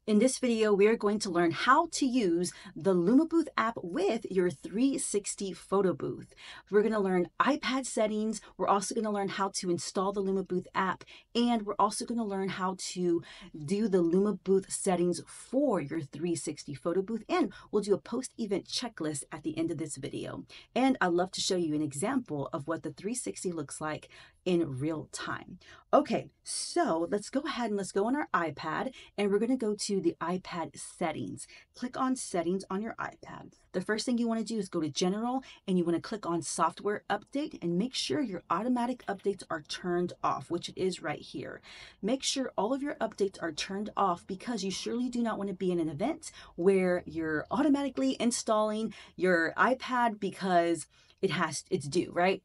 In this video, we are going to learn how to use the LumaBooth app with your 360 photo booth. We're going to learn iPad settings. We're also going to learn how to install the LumaBooth app, and we're also going to learn how to do the LumaBooth settings for your 360 photo booth, and we'll do a post-event checklist at the end of this video. And I'd love to show you an example of what the 360 looks like in real time. Okay, so let's go ahead and let's go on our iPad, and we're going to go to the iPad settings. Click on settings on your iPad. The first thing you want to do is go to general, and you want to click on software update and make sure your automatic updates are turned off, which it is right here. Make sure all of your updates are turned off because you surely do not want to be in an event where you're automatically installing your iPad because it's due, right?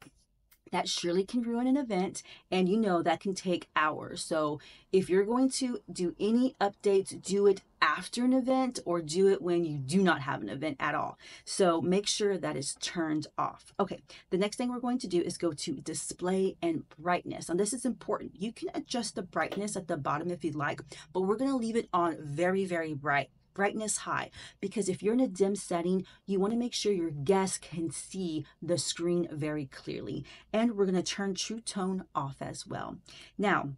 That surely can ruin an event, and you know that can take hours. So if you're going to do any updates, do it after an event or do it when you do not have an event at all. So make sure that is turned off. Okay, the next thing we're going to do is go to display and brightness. And this is important. You can adjust the brightness at the bottom if you'd like, but we're going to leave it on very, very bright. Brightness high, because if you're in a dim setting, you want to make sure your guests can see the screen very clearly. And we're going to turn True Tone off as well. Now,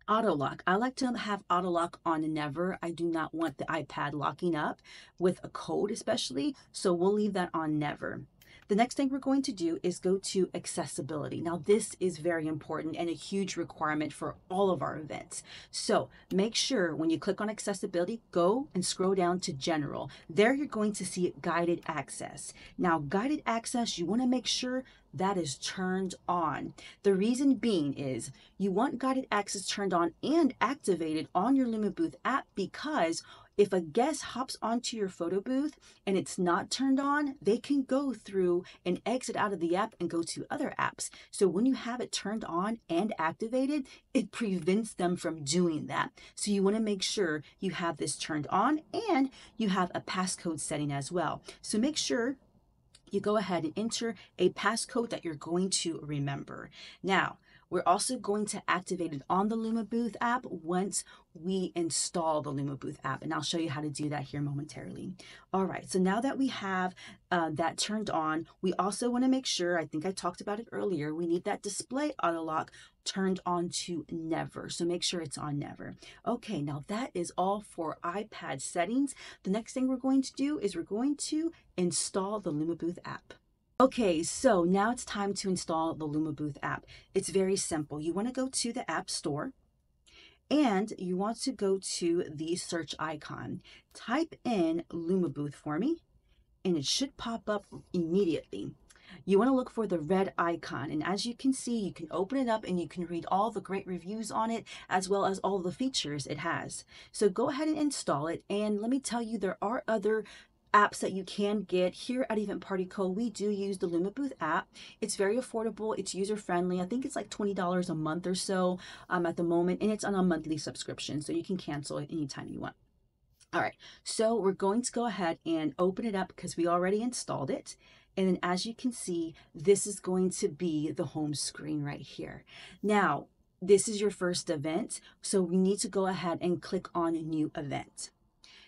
auto lock. I like to have auto lock on never. I do not want the iPad locking up with a code especially, so we'll leave that on never. The next thing we're going to do is go to accessibility. Now, this is very important and a huge requirement for all of our events. So make sure when you click on accessibility, go and scroll down to general. There you're going to see guided access. Now, guided access, you want to make sure that is turned on. The reason being is you want guided access turned on and activated on your LumaBooth app, because if a guest hops onto your photo booth and it's not turned on, they can go through and exit out of the app and go to other apps. So when you have it turned on and activated, it prevents them from doing that. So you want to make sure you have this turned on and you have a passcode setting as well. So make sure you go ahead and enter a passcode that you're going to remember. Now, we're also going to activate it on the LumaBooth app once we install the LumaBooth app, and I'll show you how to do that here momentarily. All right, so now that we have that turned on, we also want to make sure, I think I talked about it earlier, we need that display auto lock turned on to never. So make sure it's on never. Okay, now that is all for iPad settings. The next thing we're going to do is we're going to install the LumaBooth app. Okay, so now it's time to install the LumaBooth app. It's very simple. You want to go to the App Store and you want to go to the search icon. Type in LumaBooth for me and it should pop up immediately. You want to look for the red icon, and as you can see, you can open it up and you can read all the great reviews on it as well as all the features it has. So go ahead and install it, and let me tell you, there are other apps that you can get. Here at Event Party Co, we do use the LumaBooth app. It's very affordable, it's user friendly. I think it's like $20 a month or so at the moment, and it's on a monthly subscription, so you can cancel it anytime you want. All right, so we're going to go ahead and open it up because we already installed it. And then as you can see, this is going to be the home screen right here. Now, this is your first event, so we need to go ahead and click on New Event.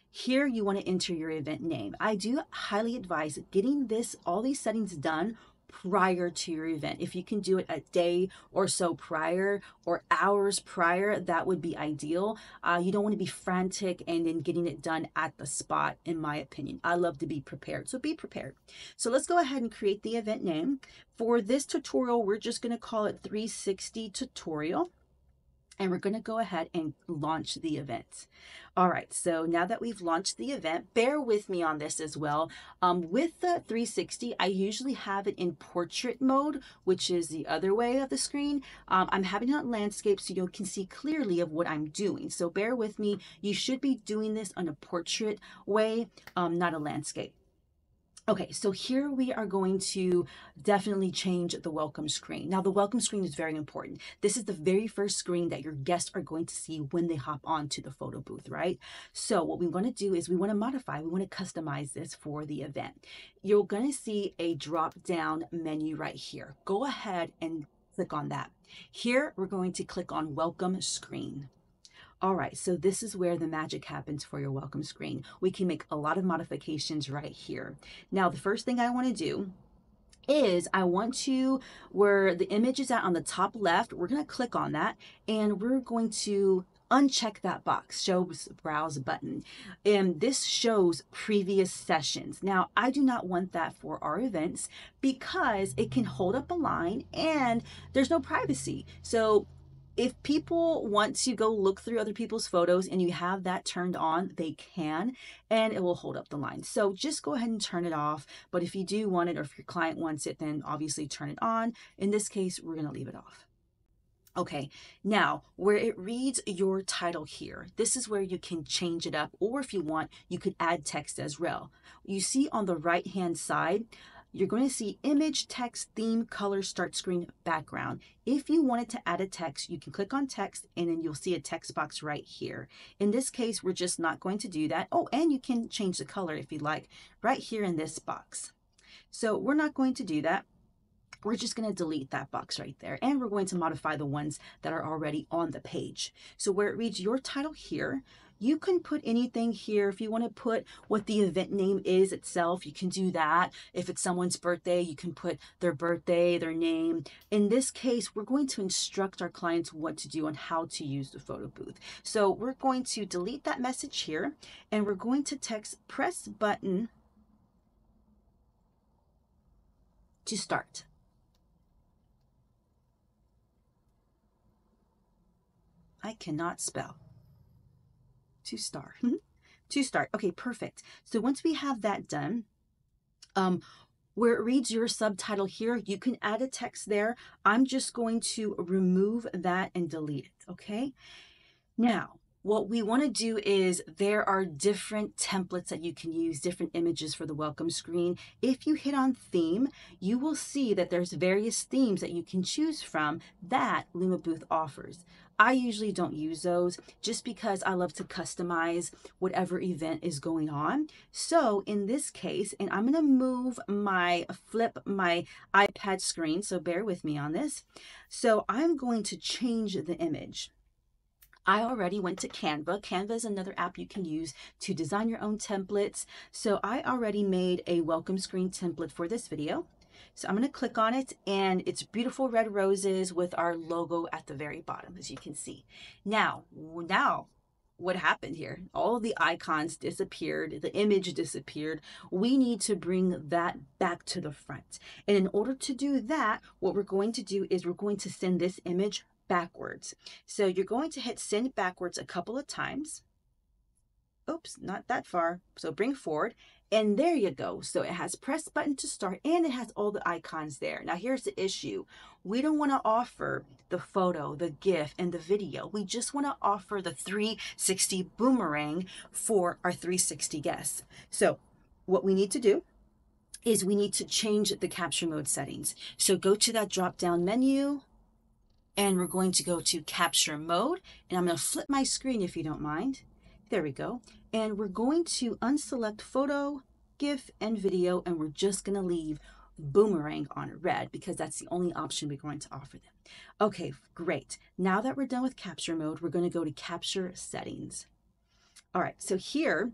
Here you want to enter your event name. I do highly advise getting all these settings done prior to your event. If you can do it a day or so prior or hours prior, that would be ideal. You don't want to be frantic and then getting it done at the spot, in my opinion. I love to be prepared, so be prepared. So let's go ahead and create the event name. For this tutorial, we're just going to call it 360 Tutorial. And we're going to go ahead and launch the event. All right, so now that we've launched the event, bear with me on this as well. With the 360, I usually have it in portrait mode, which is the other way of the screen. I'm having it on landscape so you can see clearly of what I'm doing. So bear with me. You should be doing this on a portrait way, not a landscape. Okay, so here we are going to definitely change the welcome screen. Now, the welcome screen is very important. This is the very first screen that your guests are going to see when they hop onto the photo booth, right? So what we want to do is we want to modify, we want to customize this for the event. You're going to see a drop-down menu right here. Go ahead and click on that. Here, we're going to click on Welcome Screen. All right, so this is where the magic happens for your welcome screen. We can make a lot of modifications right here. Now, the first thing I want to do is I want to, where the image is at on the top left, we're going to click on that and we're going to uncheck that box, show browse button. And this shows previous sessions. Now, I do not want that for our events because it can hold up a line and there's no privacy. So if people want to go look through other people's photos and you have that turned on, they can, and it will hold up the line. So just go ahead and turn it off. But if you do want it, or if your client wants it, then obviously turn it on. In this case, we're going to leave it off. Okay, now where it reads your title here, this is where you can change it up, or if you want, you could add text as well. You see on the right-hand side, you're going to see image, text, theme, color, start screen, background. If you wanted to add a text, you can click on text and then you'll see a text box right here. In this case, we're just not going to do that. Oh, and you can change the color if you like right here in this box. So we're not going to do that. We're just going to delete that box right there, and we're going to modify the ones that are already on the page. So where it reads your title here, you can put anything here. If you want to put what the event name is itself, you can do that. If it's someone's birthday, you can put their birthday, their name. In this case, we're going to instruct our clients what to do and how to use the photo booth. So we're going to delete that message here, and we're going to text press button to start. I cannot spell. To start. To start. Okay, perfect. So once we have that done, where it reads your subtitle here, you can add a text there. I'm just going to remove that and delete it, okay? Now, what we want to do is there are different templates that you can use, different images for the welcome screen. If you hit on theme, you will see that there's various themes that you can choose from that LumaBooth offers. I usually don't use those just because I love to customize whatever event is going on. So in this case, and I'm going to flip my iPad screen, so bear with me on this. So I'm going to change the image. I already went to Canva. Canva is another app you can use to design your own templates. So I already made a welcome screen template for this video. So I'm going to click on it, and it's beautiful red roses with our logo at the very bottom, as you can see. Now what happened here? All the icons disappeared. The image disappeared. We need to bring that back to the front. And in order to do that, what we're going to do is we're going to send this image backwards. So you're going to hit send backwards a couple of times. Oops, not that far. So bring forward, and there you go. So it has press button to start, and it has all the icons there. Now here's the issue. We don't want to offer the photo, the GIF, and the video. We just want to offer the 360 boomerang for our 360 guests. So what we need to do is we need to change the capture mode settings. So go to that drop down menu, and we're going to go to capture mode, and I'm going to flip my screen if you don't mind. There we go. And we're going to unselect photo, GIF, and video, and we're just going to leave boomerang on red because that's the only option we're going to offer them. Okay, great. Now that we're done with capture mode, we're going to go to capture settings. All right, so here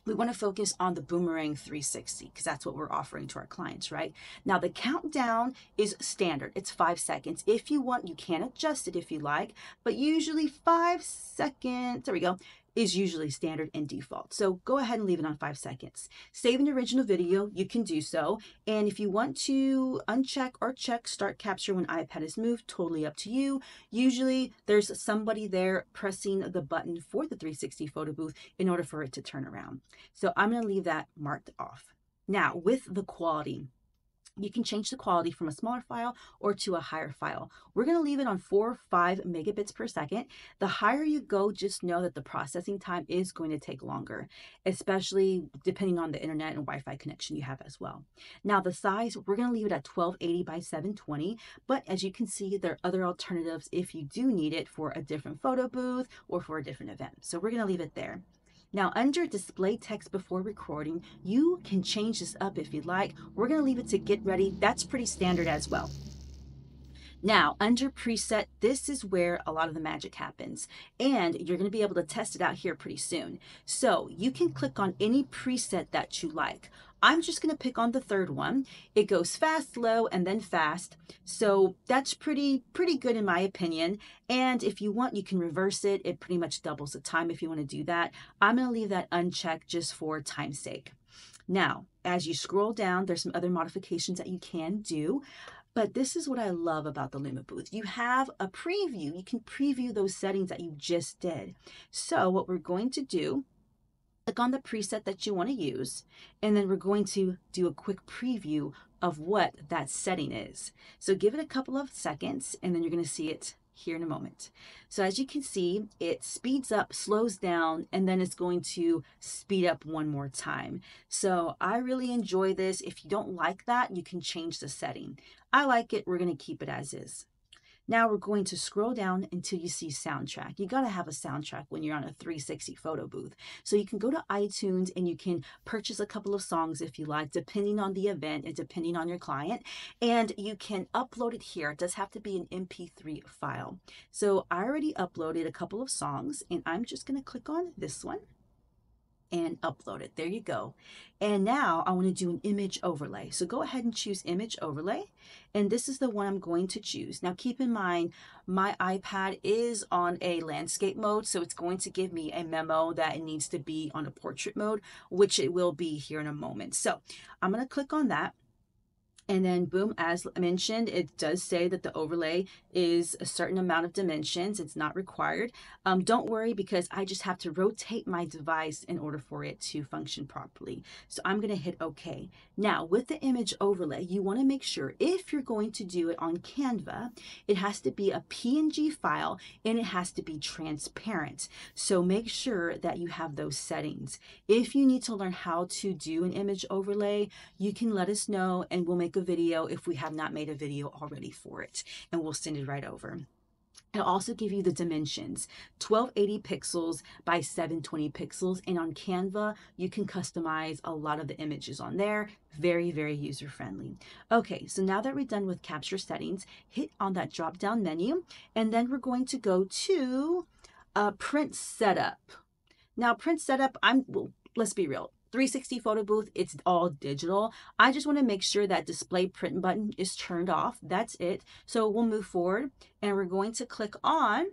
we want to focus on the boomerang 360 because that's what we're offering to our clients, right? Now the countdown is standard. It's 5 seconds. If you want, you can adjust it if you like, but usually 5 seconds, there we go, is usually standard and default. So go ahead and leave it on 5 seconds. Save an original video, you can do so. And if you want to uncheck or check start capture when iPad is moved, totally up to you. Usually there's somebody there pressing the button for the 360 photo booth in order for it to turn around. So I'm going to leave that marked off. Now with the quality, you can change the quality from a smaller file or to a higher file. We're going to leave it on 4 or 5 megabits per second. The higher you go, just know that the processing time is going to take longer, especially depending on the internet and Wi-Fi connection you have as well. Now the size, we're going to leave it at 1280 by 720, but as you can see, there are other alternatives if you do need it for a different photo booth or for a different event. So we're going to leave it there. Now under display text before recording, you can change this up if you'd like. We're going to leave it to get ready. That's pretty standard as well. Now, under preset, this is where a lot of the magic happens, and you're going to be able to test it out here pretty soon. So you can click on any preset that you like. I'm just going to pick on the third one. It goes fast, slow, and then fast. So that's pretty good in my opinion. And if you want, you can reverse it. It pretty much doubles the time if you want to do that. I'm going to leave that unchecked just for time's sake. Now, as you scroll down, there's some other modifications that you can do. But this is what I love about the LumaBooth. You have a preview. You can preview those settings that you just did. So what we're going to do, click on the preset that you want to use, and then we're going to do a quick preview of what that setting is. So give it a couple of seconds, and then you're going to see it here in a moment. So as you can see, it speeds up, slows down, and then it's going to speed up one more time. So I really enjoy this. If you don't like that, you can change the setting. I like it. We're going to keep it as is. Now we're going to scroll down until you see soundtrack. You got to have a soundtrack when you're on a 360 photo booth. So you can go to iTunes and you can purchase a couple of songs if you like, depending on the event and depending on your client. And you can upload it here. It does have to be an MP3 file. So I already uploaded a couple of songs, and I'm just going to click on this one and upload it. There you go. And now I want to do an image overlay. So go ahead and choose image overlay. And this is the one I'm going to choose. Now keep in mind, my iPad is on a landscape mode, so it's going to give me a memo that it needs to be on a portrait mode, which it will be here in a moment. So I'm going to click on that. And then boom, as mentioned, it does say that the overlay is a certain amount of dimensions. It's not required. Don't worry, because I just have to rotate my device in order for it to function properly. So I'm going to hit OK. Now with the image overlay, you want to make sure if you're going to do it on Canva, it has to be a PNG file and it has to be transparent. So make sure that you have those settings. If you need to learn how to do an image overlay, you can let us know and we'll make a video if we have not made a video already for it, and we'll send it right over. It'll also give you the dimensions, 1280 pixels by 720 pixels, and on Canva you can customize a lot of the images on there. Very user friendly. Okay, so now that we're done with capture settings, hit on that drop down menu, and then we're going to go to print setup. Now print setup, well, let's be real, 360 photo booth, it's all digital. I just want to make sure that display print button is turned off. That's it. So we'll move forward and we're going to click on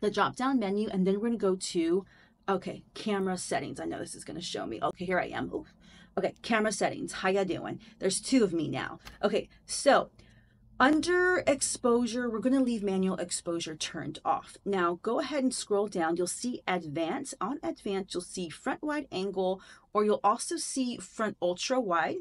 the drop down menu, and then we're going to go to, okay, camera settings. I know this is going to show me. Okay, here I am. Ooh. Okay, camera settings. How ya doing? There's two of me now. Okay, so under exposure, we're going to leave manual exposure turned off. Now go ahead and scroll down. You'll see advanced. On advanced, you'll see front wide angle, or you'll also see front ultra wide.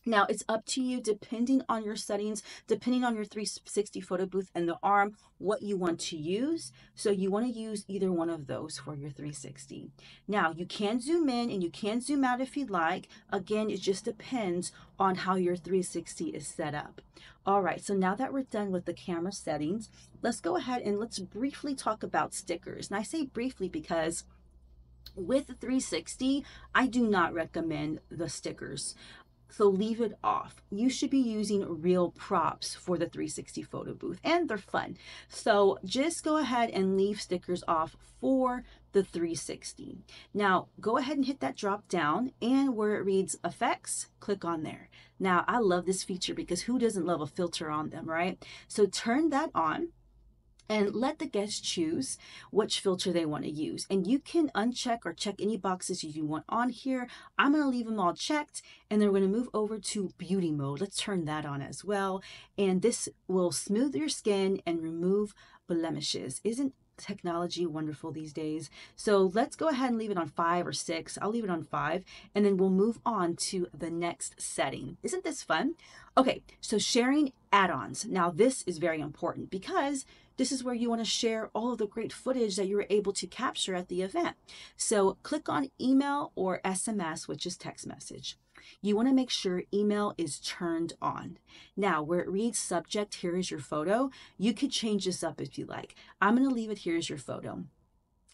Now it's up to you, depending on your settings, depending on your 360 photo booth and the arm, what you want to use. So you want to use either one of those for your 360. Now you can zoom in and you can zoom out if you'd like. Again, it just depends on how your 360 is set up. All right, so now that we're done with the camera settings, let's go ahead and let's briefly talk about stickers. And I say briefly because with the 360, I do not recommend the stickers. So leave it off. You should be using real props for the 360 photo booth, and they're fun. So just go ahead and leave stickers off for the 360. Now go ahead and hit that drop down, and where it reads effects, click on there. Now I love this feature because who doesn't love a filter on them, right? So turn that on and let the guest choose which filter they want to use. And you can uncheck or check any boxes you want on here. I'm going to leave them all checked, and then we're going to move over to beauty mode. Let's turn that on as well. And this will smooth your skin and remove blemishes. Isn't technology wonderful these days? So let's go ahead and leave it on 5 or 6. I'll leave it on 5, and then we'll move on to the next setting. Isn't this fun? Okay, so sharing add-ons. Now this is very important because this is where you want to share all of the great footage that you were able to capture at the event. So click on email or SMS, which is text message. You want to make sure email is turned on. Now, where it reads subject, here is your photo, you could change this up if you like. I'm going to leave it, here's your photo.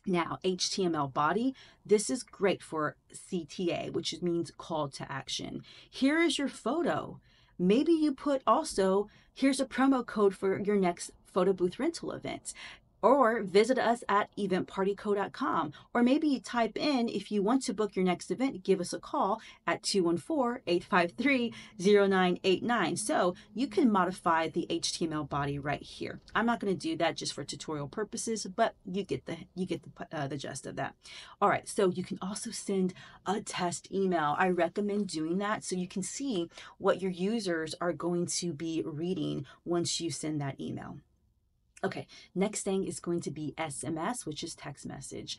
Now, HTML body, this is great for CTA, which means call to action. Here is your photo. Maybe you put also, here's a promo code for your next photo booth rental event. Or visit us at eventpartyco.com. Or maybe you type in, if you want to book your next event, give us a call at 214-853-0989. So you can modify the HTML body right here. I'm not going to do that just for tutorial purposes, but you get the gist of that. All right, so you can also send a test email. I recommend doing that so you can see what your users are going to be reading once you send that email. Okay, next thing is going to be SMS, which is text message.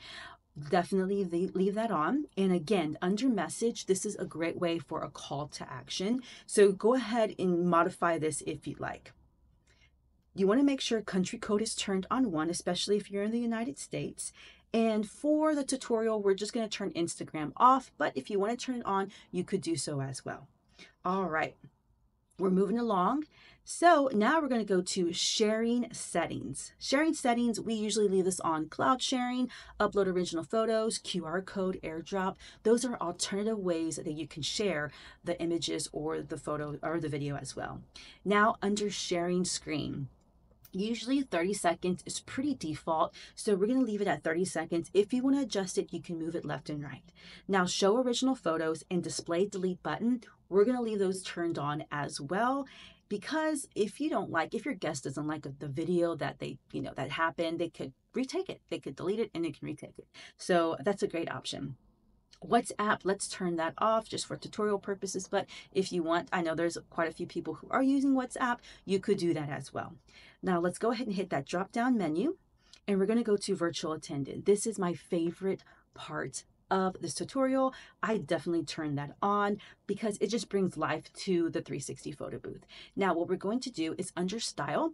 Definitely leave that on. And again, under message, this is a great way for a call to action. So go ahead and modify this if you'd like. You want to make sure country code is turned on 1, especially if you're in the United States. And for the tutorial, we're just going to turn Instagram off, but if you want to turn it on, you could do so as well. All right, we're moving along. So now we're going to go to sharing settings. Sharing settings, we usually leave this on cloud sharing, upload original photos, QR code, airdrop. Those are alternative ways that you can share the images or the photo or the video as well. Now under sharing screen, usually 30 seconds is pretty default, so we're going to leave it at 30 seconds. If you want to adjust it, you can move it left and right. Now show original photos and display delete button, we're going to leave those turned on as well, because if your guest doesn't like the video that that happened, they could retake it. They could delete it and they can retake it. So that's a great option. WhatsApp, let's turn that off just for tutorial purposes, but if you want, I know there's quite a few people who are using WhatsApp, you could do that as well. Now let's go ahead and hit that drop down menu, and we're going to go to virtual attendant. This is my favorite part of this tutorial. I definitely turn that on because it just brings life to the 360 photo booth. Now what we're going to do is under style,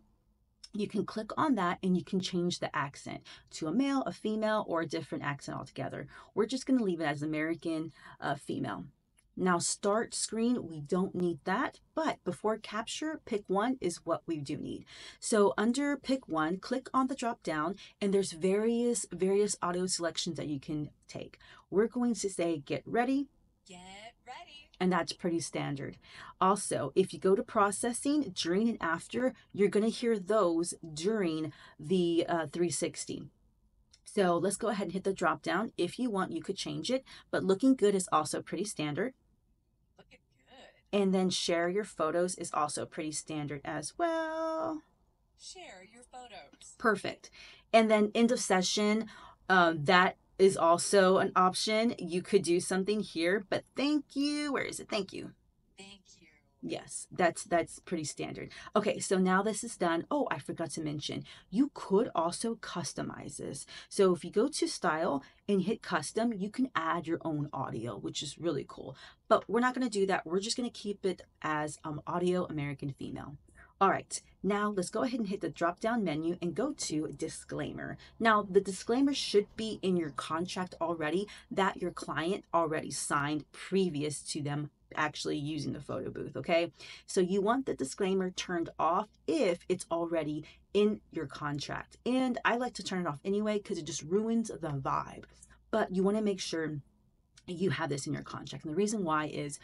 you can click on that and you can change the accent to a male, a female, or a different accent altogether. We're just going to leave it as American female. Now start screen, we don't need that, but before capture, pick one is what we do need. So under pick one, click on the drop down, and there's various audio selections that you can take. We're going to say get ready. Get ready. And that's pretty standard. Also, if you go to processing during and after, you're going to hear those during the 360. So let's go ahead and hit the drop down. If you want, you could change it, but looking good is also pretty standard. Looking good. And then share your photos is also pretty standard as well. Share your photos. Perfect. And then end of session, that is also an option. You could do something here, but thank you. Where is it? Thank you. Thank you. Yes, that's pretty standard. Okay, so now this is done. Oh, I forgot to mention, you could also customize this. So if you go to style and hit custom, you can add your own audio, which is really cool. But we're not going to do that. We're just going to keep it as audio American female. All right, now let's go ahead and hit the drop down menu and go to disclaimer. Now the disclaimer should be in your contract already that your client already signed previous to them actually using the photo booth, okay? So you want the disclaimer turned off if it's already in your contract. And I like to turn it off anyway because it just ruins the vibe. But you want to make sure you have this in your contract. And the reason why is,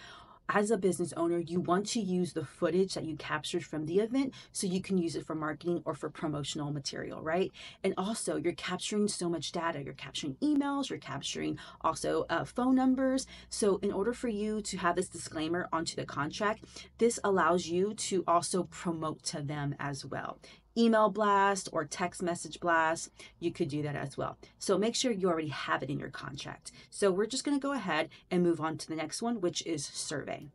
as a business owner, you want to use the footage that you captured from the event so you can use it for marketing or for promotional material, right? And also, you're capturing so much data. You're capturing emails, you're capturing also phone numbers. So in order for you to have this disclaimer onto the contract, this allows you to also promote to them as well. Email blast or text message blast, you could do that as well. So make sure you already have it in your contract. So we're just going to go ahead and move on to the next one, which is survey.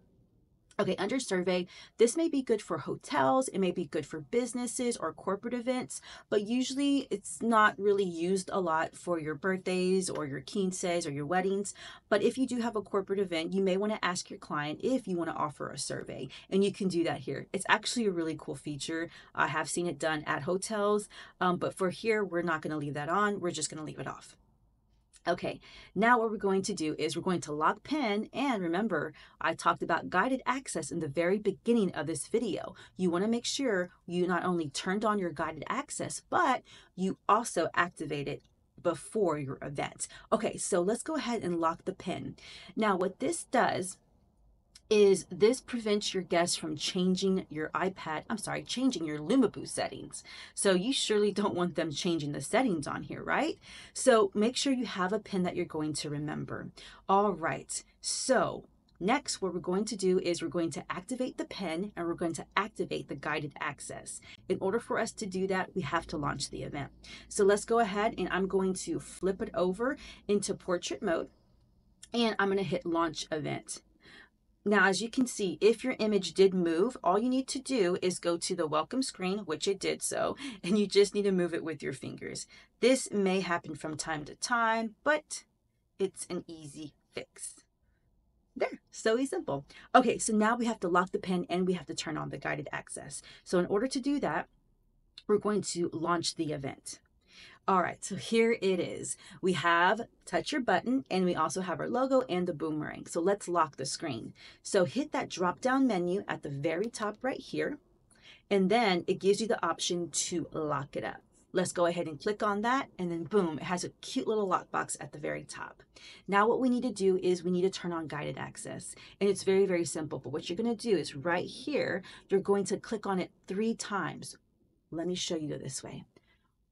Okay, under survey, this may be good for hotels, it may be good for businesses or corporate events, but usually it's not really used a lot for your birthdays or your quinces or your weddings. But if you do have a corporate event, you may want to ask your client if you want to offer a survey, and you can do that here. It's actually a really cool feature. I have seen it done at hotels, but for here, we're not going to leave that on. We're just going to leave it off. Okay, now what we're going to do is we're going to lock pin, and remember, I talked about guided access in the very beginning of this video. You want to make sure you not only turned on your guided access, but you also activate it before your event. Okay, so let's go ahead and lock the pin. Now what this does is this prevents your guests from changing your changing your LumaBooth settings. So you surely don't want them changing the settings on here, right? So make sure you have a pin that you're going to remember. All right, so next, what we're going to do is we're going to activate the pin and we're going to activate the guided access. In order for us to do that, we have to launch the event. So let's go ahead and I'm going to flip it over into portrait mode and I'm going to hit launch event. Now, as you can see, if your image did move, all you need to do is go to the welcome screen, which it did so, and you just need to move it with your fingers. This may happen from time to time, but it's an easy fix. There, so simple. Okay, so now we have to lock the pin and we have to turn on the guided access. So in order to do that, we're going to launch the event. All right, so here it is. We have touch your button and we also have our logo and the boomerang. So let's lock the screen. So hit that drop down menu at the very top right here. And then it gives you the option to lock it up. Let's go ahead and click on that and then boom, it has a cute little lockbox at the very top. Now what we need to do is we need to turn on guided access. And it's very, very simple. But what you're going to do is right here, you're going to click on it 3 times. Let me show you this way.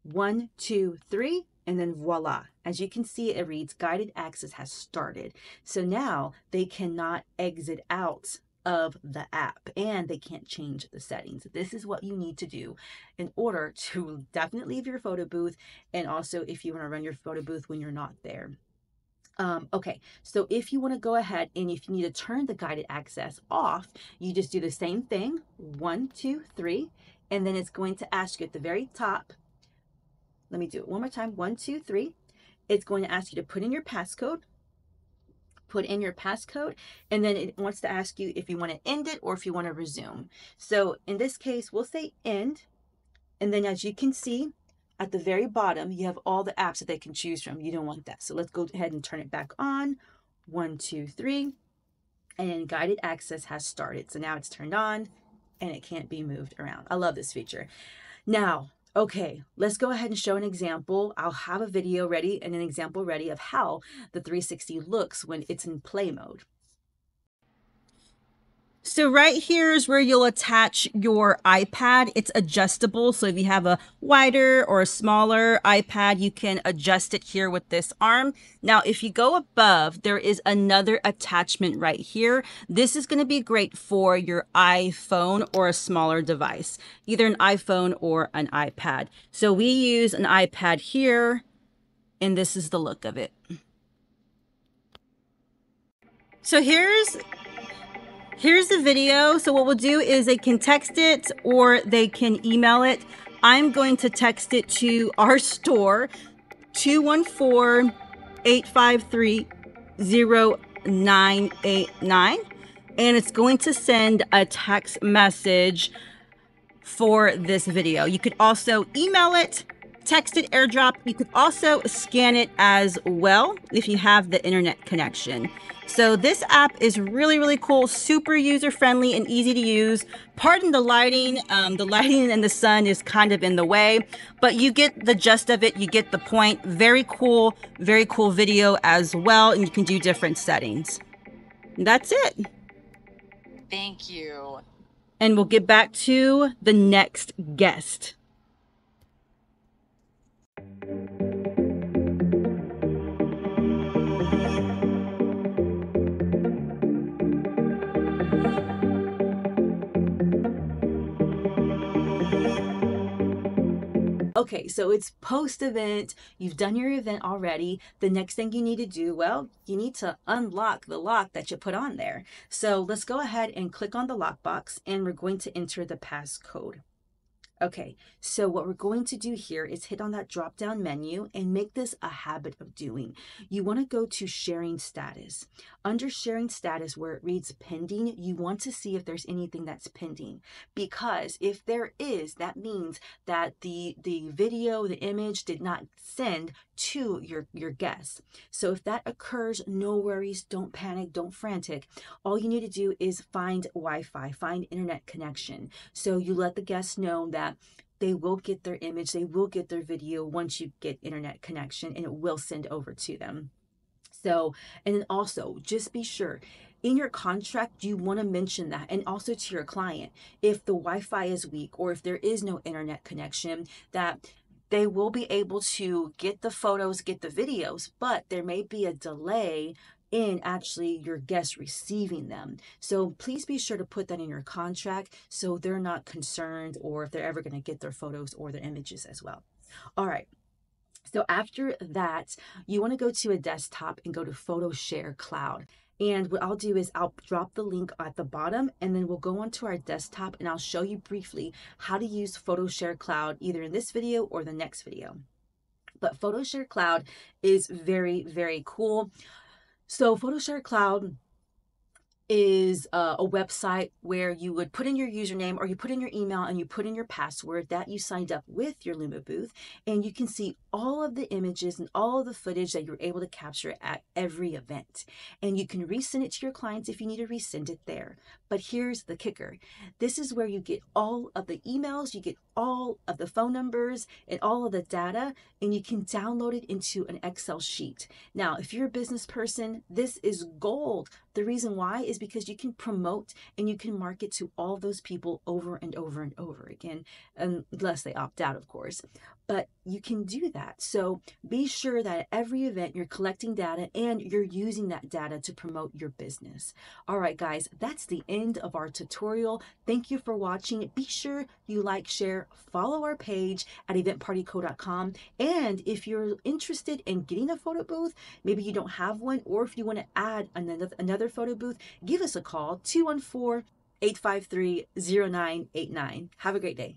1, 2, 3, and then voila. As you can see, it reads guided access has started. So now they cannot exit out of the app and they can't change the settings. This is what you need to do in order to definitely leave your photo booth, and also if you want to run your photo booth when you're not there. Okay, so if you want to go ahead and if you need to turn the guided access off, you just do the same thing, 1, 2, 3, and then it's going to ask you at the very top. Let me do it one more time, 1, 2, 3. It's going to ask you to put in your passcode. Put in your passcode, and then it wants to ask you if you want to end it or if you want to resume. So in this case, we'll say end, and then as you can see at the very bottom, you have all the apps that they can choose from. You don't want that, so let's go ahead and turn it back on. 1, 2, 3, and then guided access has started. So now it's turned on and it can't be moved around. I love this feature. Now, okay, let's go ahead and show an example. I'll have a video ready and an example ready of how the 360 looks when it's in play mode. So right here is where you'll attach your iPad. It's adjustable. So if you have a wider or a smaller iPad, you can adjust it here with this arm. Now, if you go above, there is another attachment right here. This is going to be great for your iPhone or a smaller device, either an iPhone or an iPad. So we use an iPad here, and this is the look of it. So here's the video. So what we'll do is they can text it or they can email it. I'm going to text it to our store, 214-853-0989. And it's going to send a text message for this video. You could also email it, text it, airdrop. You could also scan it as well if you have the internet connection. So this app is really, really cool, super user-friendly and easy to use. Pardon the lighting. The lighting and the sun is kind of in the way, but you get the gist of it. You get the point. Very cool video as well, and you can do different settings. And that's it. Thank you. And we'll get back to the next guest. Okay, so it's post-event. You've done your event already. The next thing you need to do, well, you need to unlock the lock that you put on there. So let's go ahead and click on the lockbox, and we're going to enter the passcode. Okay, so what we're going to do here is hit on that drop-down menu and make this a habit of doing. You want to go to sharing status. Under sharing status, where it reads pending, you want to see if there's anything that's pending, because if there is, that means that the video, the image did not send to your guests. So if that occurs, no worries, don't panic, don't frantic. All you need to do is find Wi-Fi, find internet connection. So you let the guests know that they will get their image, they will get their video once you get internet connection, and it will send over to them. So, and then also just be sure, in your contract, you want to mention that, and also to your client, if the Wi-Fi is weak or if there is no internet connection, that they will be able to get the photos, get the videos, but there may be a delay in actually your guests receiving them. So please be sure to put that in your contract so they're not concerned or if they're ever going to get their photos or their images as well. All right. So after that, you want to go to a desktop and go to Photo Share Cloud. And what I'll do is I'll drop the link at the bottom, and then we'll go onto our desktop and I'll show you briefly how to use Photo Share Cloud either in this video or the next video. But Photo Share Cloud is very, very cool. So Photo Share Cloud is a website where you would put in your username or you put in your email and you put in your password that you signed up with your LumaBooth, and you can see all of the images and all of the footage that you're able to capture at every event. And you can resend it to your clients if you need to resend it there. But here's the kicker. This is where you get all of the emails, you get all of the phone numbers and all of the data, and you can download it into an Excel sheet. Now, if you're a business person, this is gold. The reason why is because you can promote and you can market to all those people over and over and over again, unless they opt out, of course. But you can do that. So be sure that at every event you're collecting data and you're using that data to promote your business. All right, guys, that's the end of our tutorial. Thank you for watching. Be sure you like, share, follow our page at eventpartyco.com. And if you're interested in getting a photo booth, maybe you don't have one, or if you want to add another photo booth, give us a call, 214-853-0989. Have a great day.